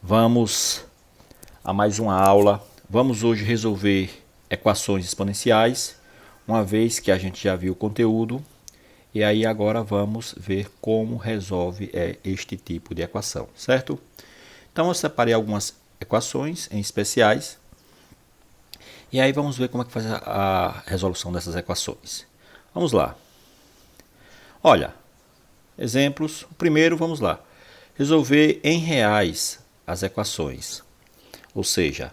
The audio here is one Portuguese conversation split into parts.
Vamos a mais uma aula. Vamos hoje resolver equações exponenciais, uma vez que a gente já viu o conteúdo. E aí agora vamos ver como resolve este tipo de equação, certo? Então eu separei algumas equações em especiais. E aí vamos ver como é que faz a resolução dessas equações. Vamos lá. Olha, exemplos. O primeiro, vamos lá. Resolver em reais as equações. Ou seja,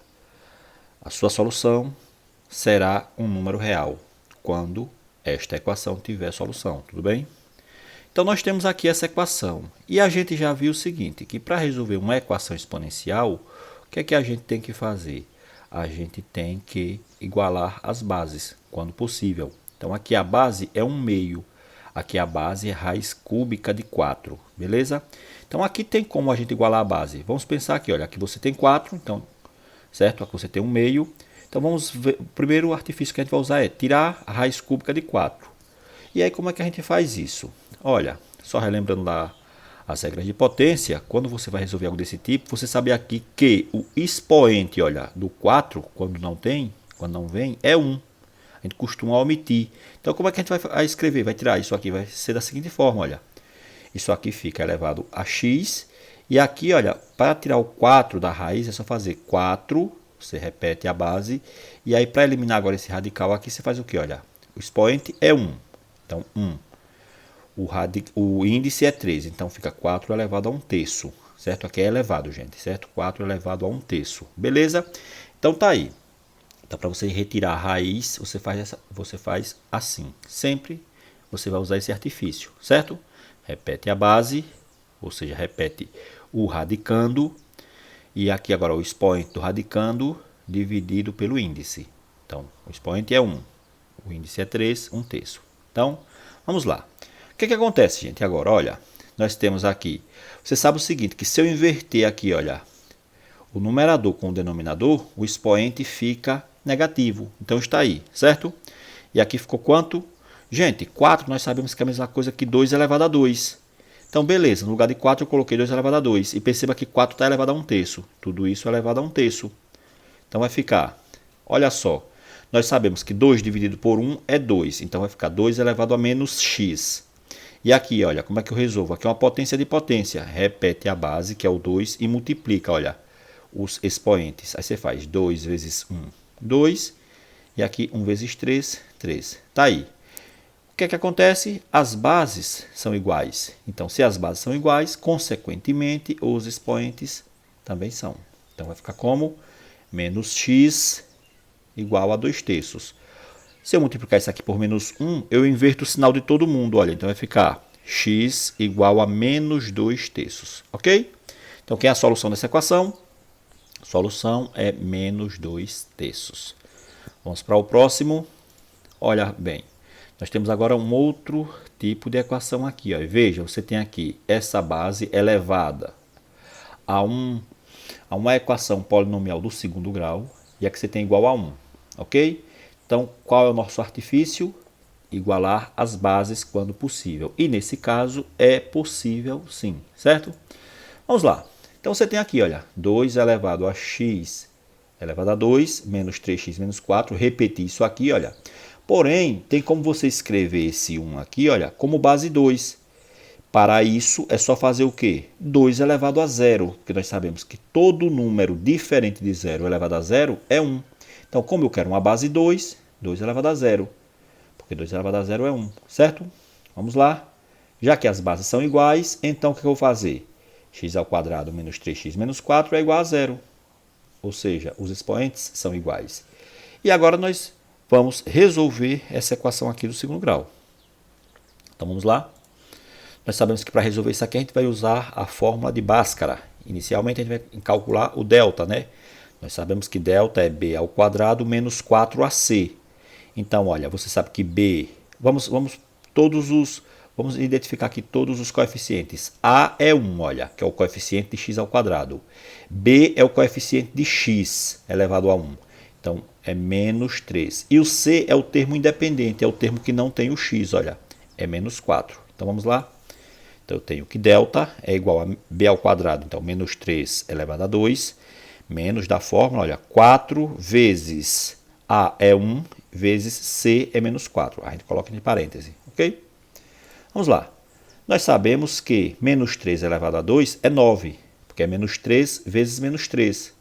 a sua solução será um número real quando esta equação tiver solução, tudo bem? Então nós temos aqui essa equação e a gente já viu o seguinte, que para resolver uma equação exponencial, o que é que a gente tem que fazer? A gente tem que igualar as bases, quando possível. Então aqui a base é 1/2, aqui a base é raiz cúbica de 4, beleza? Então aqui tem como a gente igualar a base. Vamos pensar aqui, olha, aqui você tem 4, então, certo? Aqui você tem 1/2. Então vamos ver, o primeiro artifício que a gente vai usar é tirar a raiz cúbica de 4. E aí como é que a gente faz isso? Olha, só relembrando lá as regras de potência, quando você vai resolver algo desse tipo, você sabe aqui que o expoente, olha, do 4, quando não vem, é 1. A gente costuma omitir. Então como é que a gente vai escrever? Vai tirar isso aqui, vai ser da seguinte forma, olha. Isso aqui fica elevado a x. E aqui, olha, para tirar o 4 da raiz, é só fazer 4. Você repete a base. E aí, para eliminar agora esse radical aqui, você faz o que? Olha, o expoente é 1. Então, 1. O índice é 3. Então, fica 4 elevado a 1/3. Certo? Aqui é elevado, gente. Certo? 4 elevado a 1/3. Beleza? Então, tá aí. Então, para você retirar a raiz, você faz assim. Sempre você vai usar esse artifício. Certo? Repete a base, ou seja, repete o radicando. E aqui agora o expoente do radicando dividido pelo índice. Então, o expoente é 1. O índice é 3, 1/3. Então, vamos lá. O que acontece, gente? Agora, olha, nós temos aqui. Você sabe o seguinte, que se eu inverter aqui, olha, o numerador com o denominador, o expoente fica negativo. Então, está aí, certo? E aqui ficou quanto? Gente, 4 nós sabemos que é a mesma coisa que 2 elevado a 2. Então, beleza, no lugar de 4 eu coloquei 2 elevado a 2. E perceba que 4 está elevado a 1/3. Tudo isso é elevado a 1/3. Então, vai ficar, olha só, nós sabemos que 2 dividido por 1 é 2. Então, vai ficar 2 elevado a menos x. E aqui, olha, como é que eu resolvo? Aqui é uma potência de potência. Repete a base, que é o 2, e multiplica, olha, os expoentes. Aí você faz 2 vezes 1, 2. E aqui 1 vezes 3, 3. Está aí. O que é que acontece? As bases são iguais. Então, se as bases são iguais, consequentemente, os expoentes também são. Então, vai ficar como? Menos x igual a 2/3. Se eu multiplicar isso aqui por menos 1, eu inverto o sinal de todo mundo. Olha, então vai ficar x igual a menos 2/3. Ok? Então, quem é a solução dessa equação? A solução é menos 2/3. Vamos para o próximo. Olha bem. Nós temos agora um outro tipo de equação aqui. Ó. Veja, você tem aqui essa base elevada a uma equação polinomial do segundo grau. E aqui você tem igual a 1. Ok? Então, qual é o nosso artifício? Igualar as bases quando possível. E nesse caso é possível sim, certo? Vamos lá. Então você tem aqui, olha, 2 elevado a x elevado a 2 menos 3x menos 4. Repetir isso aqui, olha. Porém, tem como você escrever esse 1 aqui, olha, como base 2. Para isso, é só fazer o quê? 2 elevado a 0, porque nós sabemos que todo número diferente de 0 elevado a 0 é 1. Então, como eu quero uma base 2, 2 elevado a 0, porque 2 elevado a 0 é 1, certo? Vamos lá. Já que as bases são iguais, então o que eu vou fazer? X ao quadrado menos 3x menos 4 é igual a 0. Ou seja, os expoentes são iguais. E agora nós vamos resolver essa equação aqui do segundo grau. Então vamos lá. Nós sabemos que para resolver isso aqui a gente vai usar a fórmula de Bhaskara. Inicialmente a gente vai calcular o delta, né? Nós sabemos que delta é b ao quadrado menos 4ac. Então, olha, você sabe que b... Vamos identificar aqui todos os coeficientes. A é 1, olha, que é o coeficiente de x ao quadrado. B é o coeficiente de x elevado a 1. Então, é menos 3. E o C é o termo independente, é o termo que não tem o x, olha. É menos 4. Então, vamos lá. Então eu tenho que delta é igual a b ao quadrado, então menos 3 elevado a 2, menos da fórmula, olha, 4 vezes a é 1, vezes c é menos 4. A gente coloca entre parênteses, ok? Vamos lá. Nós sabemos que menos 3 elevado a 2 é 9, porque é menos 3 vezes menos 3.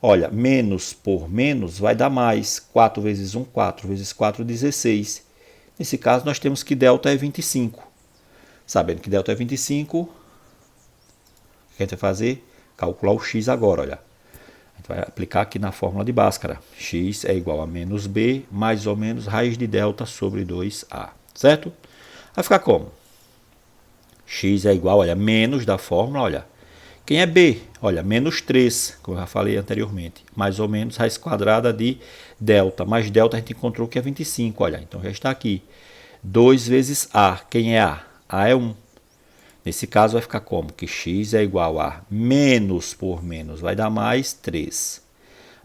Olha, menos por menos vai dar mais. 4 vezes 1, 4 vezes 4, 16. Nesse caso, nós temos que delta é 25. Sabendo que delta é 25, o que a gente vai fazer? Calcular o x agora, olha. A gente vai aplicar aqui na fórmula de Bhaskara. X é igual a menos b, mais ou menos raiz de delta sobre 2a, certo? Vai ficar como? X é igual, olha, menos da fórmula, olha. Quem é b? Olha, menos 3, como eu já falei anteriormente. Mais ou menos raiz quadrada de delta. Mais delta a gente encontrou que é 25, olha. Então já está aqui. 2 vezes a. Quem é a? A é 1. Nesse caso vai ficar como? Que x é igual a menos por menos vai dar mais 3.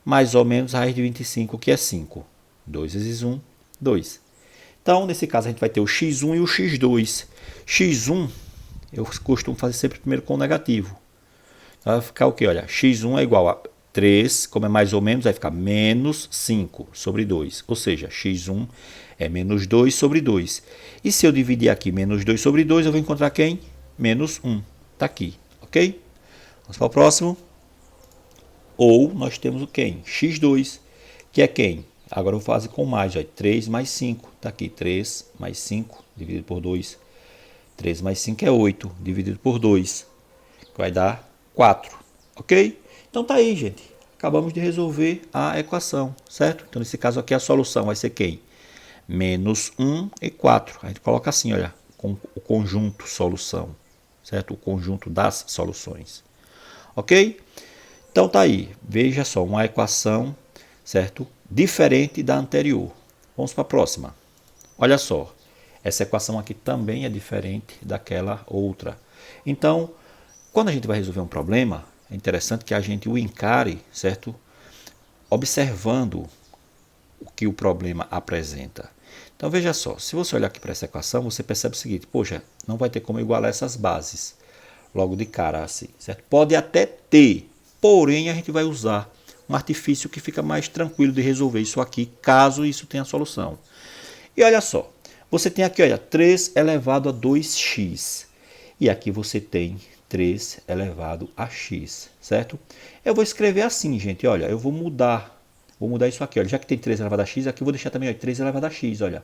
Mais ou menos raiz de 25, que é 5. 2 vezes 1, 2. Então, nesse caso, a gente vai ter o x1 e o x2. x1, eu costumo fazer sempre primeiro com o negativo. Então, vai ficar o quê? Olha, x1 é igual a 3, como é mais ou menos, vai ficar menos 5 sobre 2. Ou seja, x1 é menos 2 sobre 2. E se eu dividir aqui menos 2 sobre 2, eu vou encontrar quem? Menos 1. Está aqui, ok? Vamos para o próximo. Ou nós temos o quem? x2, que é quem? Agora eu vou fazer com mais, ó, 3 mais 5. Está aqui, 3 mais 5 dividido por 2. 3 mais 5 é 8, dividido por 2. Que vai dar 4, ok? Então tá aí, gente. Acabamos de resolver a equação, certo? Então nesse caso aqui a solução vai ser quem? Menos 1 e 4. A gente coloca assim, olha, com o conjunto solução, certo? O conjunto das soluções, ok? Então tá aí, veja só, uma equação, certo? Diferente da anterior. Vamos para a próxima. Olha só, essa equação aqui também é diferente daquela outra. Então, quando a gente vai resolver um problema, é interessante que a gente o encare, certo? Observando o que o problema apresenta. Então veja só, se você olhar aqui para essa equação, você percebe o seguinte, poxa, não vai ter como igualar essas bases logo de cara assim, certo? Pode até ter, porém a gente vai usar um artifício que fica mais tranquilo de resolver isso aqui, caso isso tenha solução. E olha só, você tem aqui, olha, 3 elevado a 2x. E aqui você tem 3 elevado a x, certo? Eu vou escrever assim, gente, olha, eu vou mudar isso aqui, olha, já que tem 3 elevado a x, aqui eu vou deixar também, olha, 3 elevado a x, olha,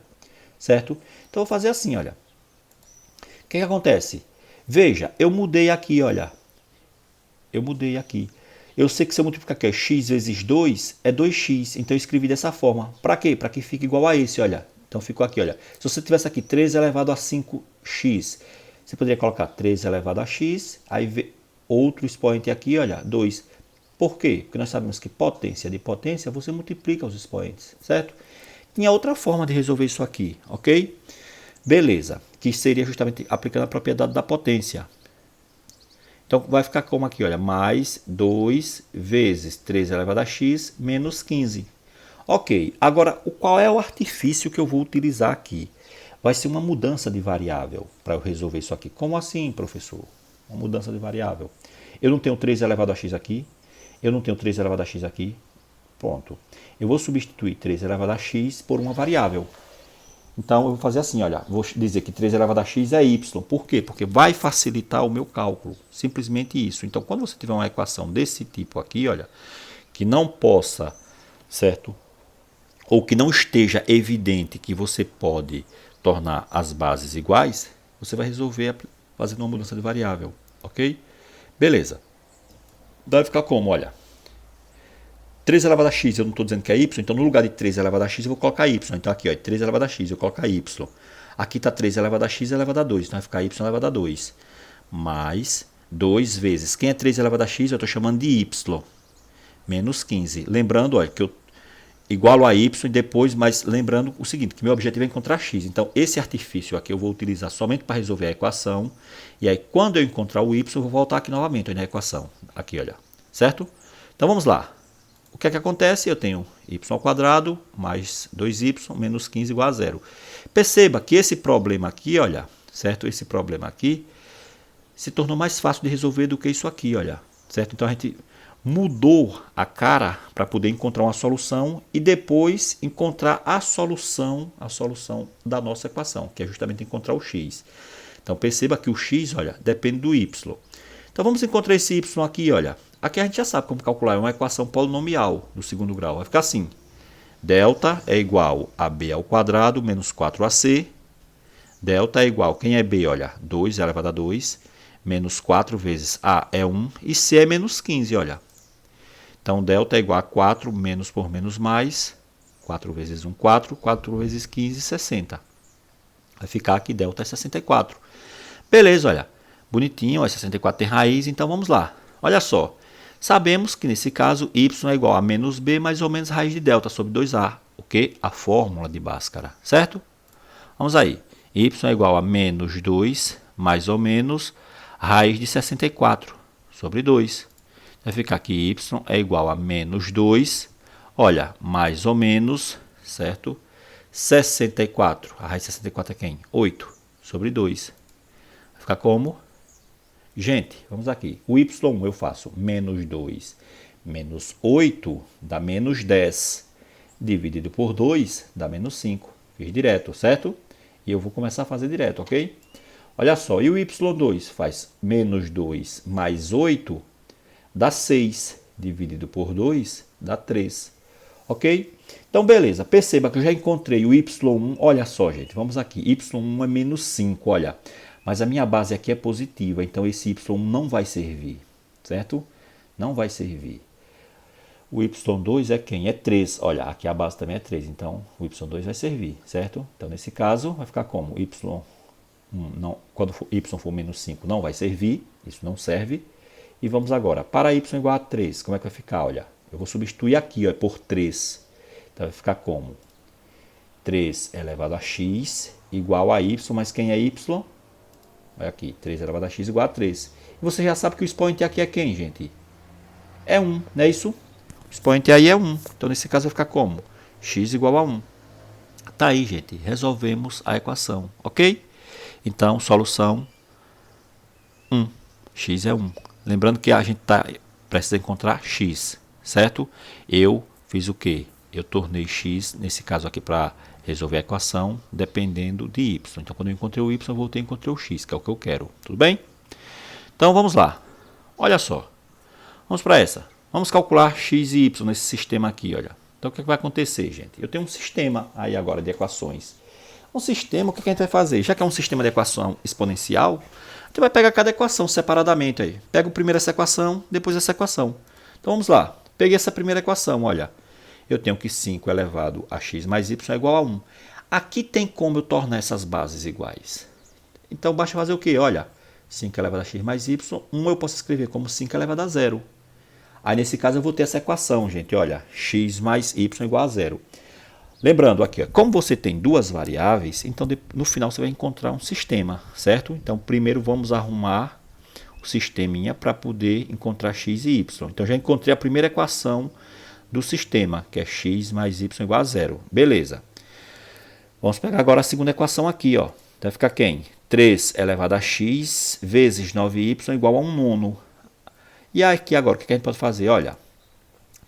certo? Então eu vou fazer assim, olha. O que acontece? Veja, eu mudei aqui, olha. Eu mudei aqui. Eu sei que se eu multiplicar aqui, x vezes 2 é 2x, então eu escrevi dessa forma. Para quê? Para que fique igual a esse, olha. Então ficou aqui, olha. Se você tivesse aqui 3 elevado a 5x, você poderia colocar 3 elevado a x, aí outro expoente aqui, olha, 2. Por quê? Porque nós sabemos que potência de potência você multiplica os expoentes, certo? Tinha outra forma de resolver isso aqui, ok? Beleza, que seria justamente aplicando a propriedade da potência. Então vai ficar como aqui, olha, mais 2 vezes 3 elevado a x menos 15. Ok, agora qual é o artifício que eu vou utilizar aqui? Vai ser uma mudança de variável para eu resolver isso aqui. Como assim, professor? Uma mudança de variável. Eu não tenho 3 elevado a x aqui, eu não tenho 3 elevado a x aqui, pronto. Eu vou substituir 3 elevado a x por uma variável. Então, eu vou fazer assim, olha, vou dizer que 3 elevado a x é y. Por quê? Porque vai facilitar o meu cálculo. Simplesmente isso. Então, quando você tiver uma equação desse tipo aqui, olha, que não possa, certo? Ou que não esteja evidente que você pode tornar as bases iguais, você vai resolver fazendo uma mudança de variável, ok? Beleza. Deve ficar como, olha, 3 elevado a x, eu não estou dizendo que é y, então no lugar de 3 elevado a x eu vou colocar y. Então aqui, ó, 3 elevado a x, eu coloco y. Aqui está 3 elevado a x elevado a 2, então vai ficar y elevado a 2. Mais 2 vezes, quem é 3 elevado a x, eu estou chamando de y, menos 15. Lembrando, olha, que eu igualo a y e depois, mas lembrando o seguinte, que meu objetivo é encontrar x. Então esse artifício aqui eu vou utilizar somente para resolver a equação. E aí quando eu encontrar o y, eu vou voltar aqui novamente na equação. Aqui, olha, certo? Então vamos lá. O que é que acontece? Eu tenho y ao quadrado mais 2y menos 15 igual a zero. Perceba que esse problema aqui, olha, certo? Esse problema aqui, se tornou mais fácil de resolver do que isso aqui, olha. Certo? Então a gente mudou a cara para poder encontrar uma solução e depois encontrar a solução da nossa equação, que é justamente encontrar o x. Então perceba que o x, olha, depende do y. Então vamos encontrar esse y aqui, olha. Aqui a gente já sabe como calcular, é uma equação polinomial do segundo grau. Vai ficar assim: delta é igual a b ao quadrado menos 4ac. Delta é igual, quem é b, olha, 2 elevado a 2, menos 4 vezes a é 1 e c é menos 15, olha. Então, delta é igual a 4 menos por menos mais, 4 vezes 1, 4, 4 vezes 15, 60. Vai ficar aqui, delta é 64. Beleza, olha, bonitinho, ó, 64 tem raiz, então vamos lá. Olha só, sabemos que nesse caso y é igual a menos b mais ou menos raiz de delta sobre 2a, o que? A fórmula de Bhaskara, certo? Vamos aí, y é igual a menos 2 mais ou menos raiz de 64 sobre 2. Vai ficar aqui y é igual a menos 2, olha, mais ou menos, certo? 64, a raiz de 64 é quem? 8 sobre 2. Vai ficar como? Gente, vamos aqui. O y1 eu faço menos 2 menos 8 dá menos 10. Dividido por 2 dá menos 5. Fiz direto, certo? E eu vou começar a fazer direto, ok? Olha só, e o y2 faz menos 2 mais 8 dá 6. Dividido por 2 dá 3. Ok? Então, beleza. Perceba que eu já encontrei o y1. Olha só, gente. Vamos aqui. y1 é menos 5, olha. Mas a minha base aqui é positiva. Então, esse y1 não vai servir. Certo? Não vai servir. O y2 é quem? É 3. Olha, aqui a base também é 3. Então, o y2 vai servir. Certo? Então, nesse caso, vai ficar como? Y1 não, quando y for menos 5, não vai servir. Isso não serve. E vamos agora, para y igual a 3, como é que vai ficar? Olha, eu vou substituir aqui, ó, por 3. Então vai ficar como? 3 elevado a x igual a y, mas quem é y? Olha aqui, 3 elevado a x igual a 3. E você já sabe que o expoente aqui é quem, gente? É 1, não é isso? O expoente aí é 1. Então nesse caso vai ficar como? X igual a 1. Tá aí, gente, resolvemos a equação, ok? Então, solução 1. X é 1. Lembrando que a gente precisa encontrar x, certo? Eu fiz o quê? Eu tornei x, nesse caso aqui, para resolver a equação, dependendo de y. Então, quando eu encontrei o y, eu voltei e encontrei o x, que é o que eu quero. Tudo bem? Então, vamos lá. Olha só. Vamos para essa. Vamos calcular x e y nesse sistema aqui, olha. Então, o que vai acontecer, gente? Eu tenho um sistema aí agora de equações. Um sistema, o que a gente vai fazer? Já que é um sistema de equação exponencial, a gente vai pegar cada equação separadamente aí. Pego primeiro essa equação, depois essa equação. Então vamos lá. Peguei essa primeira equação, olha. Eu tenho que 5 elevado a x mais y é igual a 1. Aqui tem como eu tornar essas bases iguais. Então basta fazer o quê? Olha, 5 elevado a x mais y, 1 eu posso escrever como 5 elevado a 0. Aí nesse caso eu vou ter essa equação, gente. Olha, x mais y igual a 0. Lembrando aqui, ó, como você tem duas variáveis, então no final você vai encontrar um sistema, certo? Então primeiro vamos arrumar o sisteminha para poder encontrar x e y. Então já encontrei a primeira equação do sistema, que é x mais y igual a 0. Beleza. Vamos pegar agora a segunda equação aqui, ó. Então vai ficar quem? 3 elevado a x vezes 9y igual a 1 nono. E aqui agora o que a gente pode fazer? Olha,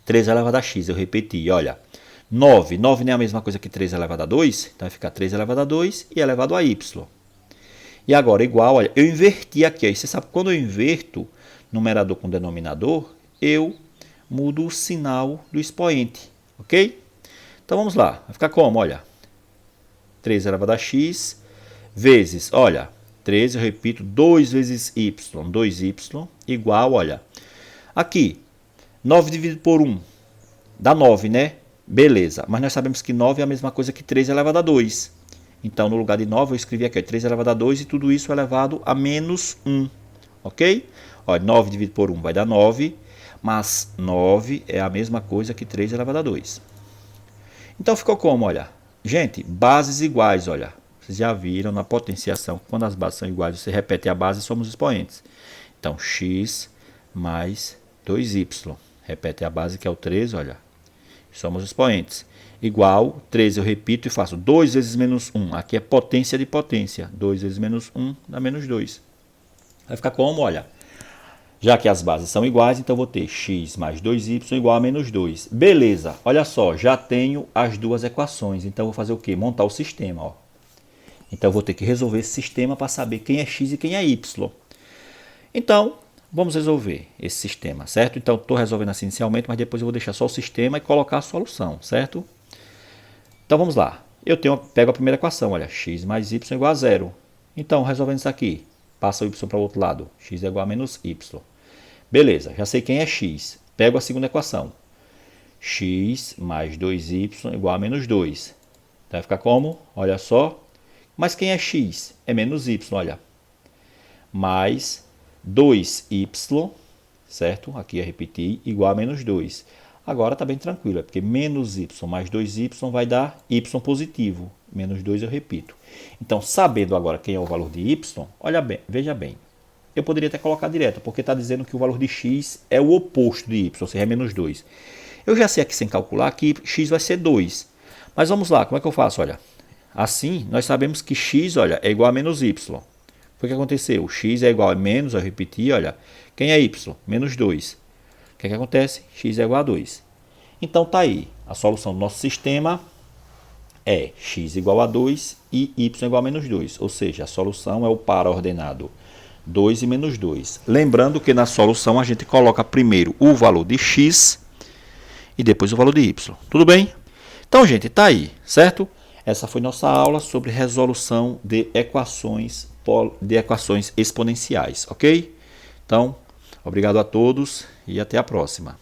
3 elevado a x, eu repeti, olha. 9 não é a mesma coisa que 3 elevado a 2, então vai ficar 3 elevado a 2 e elevado a y. E agora igual, olha, eu inverti aqui, ó, e você sabe que quando eu inverto numerador com denominador, eu mudo o sinal do expoente, ok? Então vamos lá, vai ficar como? Olha, 3 elevado a x vezes, olha, 3, eu repito, 2 vezes y, 2y, igual, olha, aqui, 9 dividido por 1, dá 9, né? Beleza, mas nós sabemos que 9 é a mesma coisa que 3 elevado a 2. Então, no lugar de 9, eu escrevi aqui 3 elevado a 2 e tudo isso elevado a menos 1. Ok? Olha, 9 dividido por 1 vai dar 9, mas 9 é a mesma coisa que 3 elevado a 2. Então, ficou como? Olha, gente, bases iguais, olha. Vocês já viram na potenciação, quando as bases são iguais, você repete a base e somos expoentes. Então, x mais 2y. Repete a base que é o 3, olha. Somos expoentes. Igual, 3 eu repito e faço 2 vezes menos 1. Aqui é potência de potência. 2 vezes menos 1 dá menos 2. Vai ficar como? Olha, já que as bases são iguais, então eu vou ter x mais 2y igual a menos 2. Beleza, olha só, já tenho as duas equações. Então eu vou fazer o quê? Montar o sistema. Ó. Então eu vou ter que resolver esse sistema para saber quem é x e quem é y. Então, vamos resolver esse sistema, certo? Então estou resolvendo assim inicialmente, mas depois eu vou deixar só o sistema e colocar a solução, certo? Então vamos lá. Pego a primeira equação, olha, x mais y igual a 0. Então, resolvendo isso aqui, passa o y para o outro lado, x é igual a menos y. Beleza, já sei quem é x. Pego a segunda equação, x mais 2y igual a menos 2. Vai ficar como? Olha só. Mas quem é x? É menos y, olha. Mais 2y, certo? Aqui eu repeti, igual a menos 2. Agora está bem tranquilo, porque menos y mais 2y vai dar y positivo. Menos 2 eu repito. Então, sabendo agora quem é o valor de y, olha bem, veja bem. Eu poderia até colocar direto, porque está dizendo que o valor de x é o oposto de y, ou seja, é menos 2. Eu já sei aqui sem calcular que x vai ser 2. Mas vamos lá, como é que eu faço? Olha, assim nós sabemos que x, olha, é igual a menos y. O que aconteceu? X é igual a menos, eu repeti, olha, quem é y? Menos 2. O que acontece? X é igual a 2. Então tá aí, a solução do nosso sistema é x igual a 2 e y igual a menos 2. Ou seja, a solução é o par ordenado 2 e menos 2. Lembrando que na solução a gente coloca primeiro o valor de x e depois o valor de y. Tudo bem? Então, gente, tá aí, certo? Essa foi nossa aula sobre resolução de equações exponenciais, ok? Então, obrigado a todos e até a próxima.